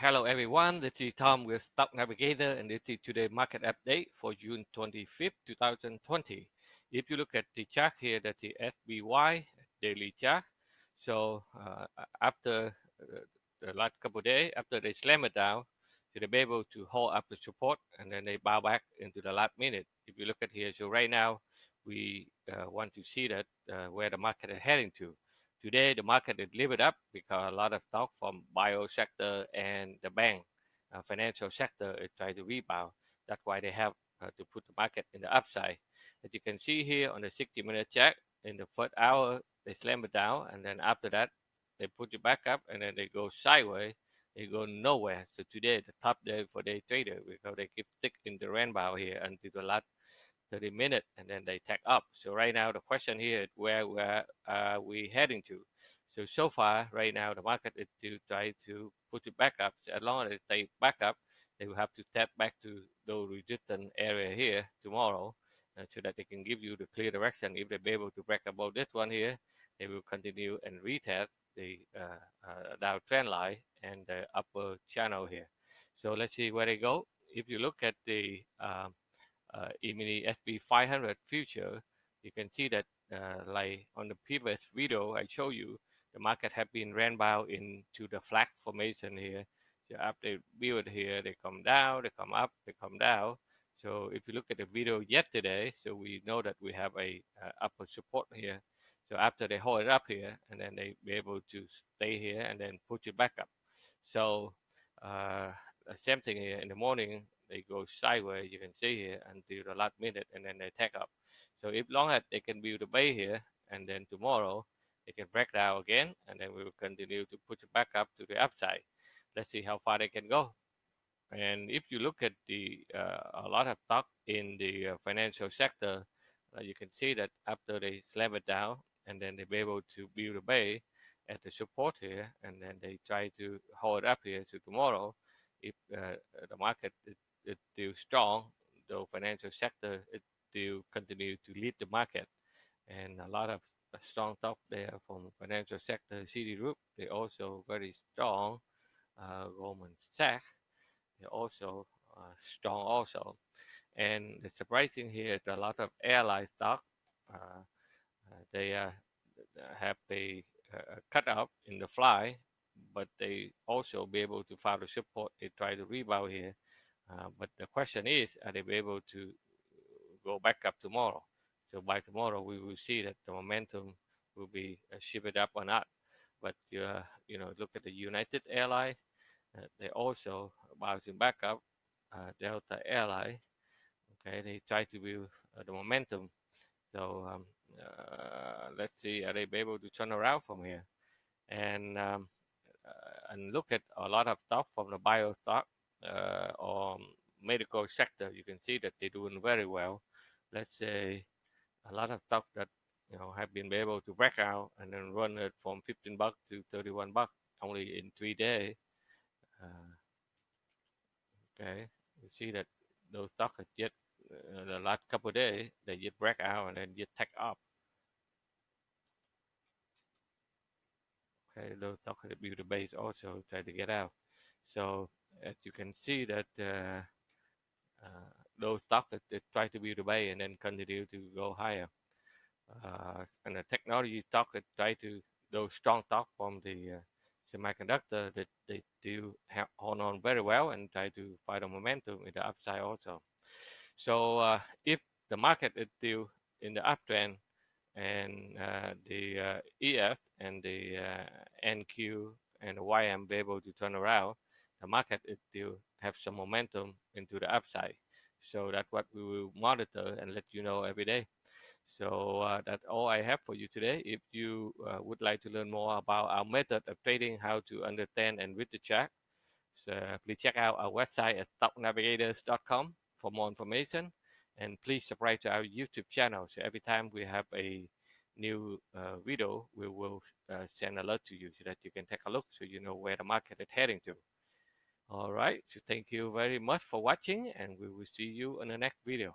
Hello everyone, this is Tom with Stock Navigator and this is today's market update for June 25th, 2020. If you look at the chart here, that the SPY daily chart. So after the last couple of days, after they slam it down, so they be able to hold up the support and then they bow back into the last minute. If you look at here, so right now we want to see that where the market is heading to. Today, the market is delivered up because a lot of stock from bio sector and the bank, financial sector is trying to rebound. That's why they have to put the market in the upside. As you can see here on the 60-minute chart, in the first hour, they slam it down, and then after that, they put it back up, and then they go sideways. They go nowhere. So today, the top day for day trader because they keep sticking the rainbow here until the last 30 minutes and then they tag up. So right now the question here is where are we heading to? So far right now the market is to try to put it back up. So as long as they back up, they will have to tap back to the resistance area here tomorrow, so that they can give you the clear direction. If they be able to break above this one here, they will continue and retest the down trend line and the upper channel here. So let's see where they go. If you look at the E-mini SP 500 future, you can see that like on the previous video I show you, the market have been ran bound into the flag formation here. So after they build here, they come down, they come up, they come down. So if you look at the video yesterday, so we know that we have a upper support here. So after they hold it up here, and then they be able to stay here and then push it back up. So uh, same thing here in the morning, they go sideways, you can see here until the last minute, and then they take up. So if long as they can build a bay here, and then tomorrow they can break down again, and then we will continue to push it back up to the upside. Let's see how far they can go. And if you look at the a lot of stock in the financial sector, you can see that after they slam it down and then they be able to build a bay at the support here, and then they try to hold it up here to tomorrow. If the market is still strong, the financial sector is still continue to lead the market, and a lot of strong stock there from financial sector. Citigroup, they also very strong. Goldman Sachs, they're also strong also. And the surprising here is a lot of airline stock. They have a cut up in the fly, but they also be able to follow support. They try to rebound here. But the question is, are they be able to go back up tomorrow? So by tomorrow, we will see that the momentum will be shifted up or not. But look at the United Airlines. They also bouncing back up. Delta Airline, okay, they try to build the momentum. So let's see, are they be able to turn around from here? And look at a lot of stuff from the bio stock or medical sector. You can see that they're doing very well. Let's say a lot of stock that have been able to break out and then run it from 15 bucks to 31 bucks only in 3 days. Uh, Okay, you see that those stocks are yet the last couple of days they just break out and then just take up. Okay, those stocks that build the base also try to get out. So as you can see that those stocks that try to build the base and then continue to go higher. And the technology stock that try to those strong stock from the semiconductor that they do hold on very well and try to find a momentum in the upside also. So if the market is still in the uptrend and the EF and the NQ and the YM be able to turn around, the market is still have some momentum into the upside. So that's what we will monitor and let you know every day. So that's all I have for you today. If you would like to learn more about our method of trading, how to understand and read the chart, so please check out our website at stocknavigators.com for more information. And please subscribe to our YouTube channel. So every time we have a new video, we will send alert to you so that you can take a look so you know where the market is heading to. All right. So thank you very much for watching, and we will see you in the next video.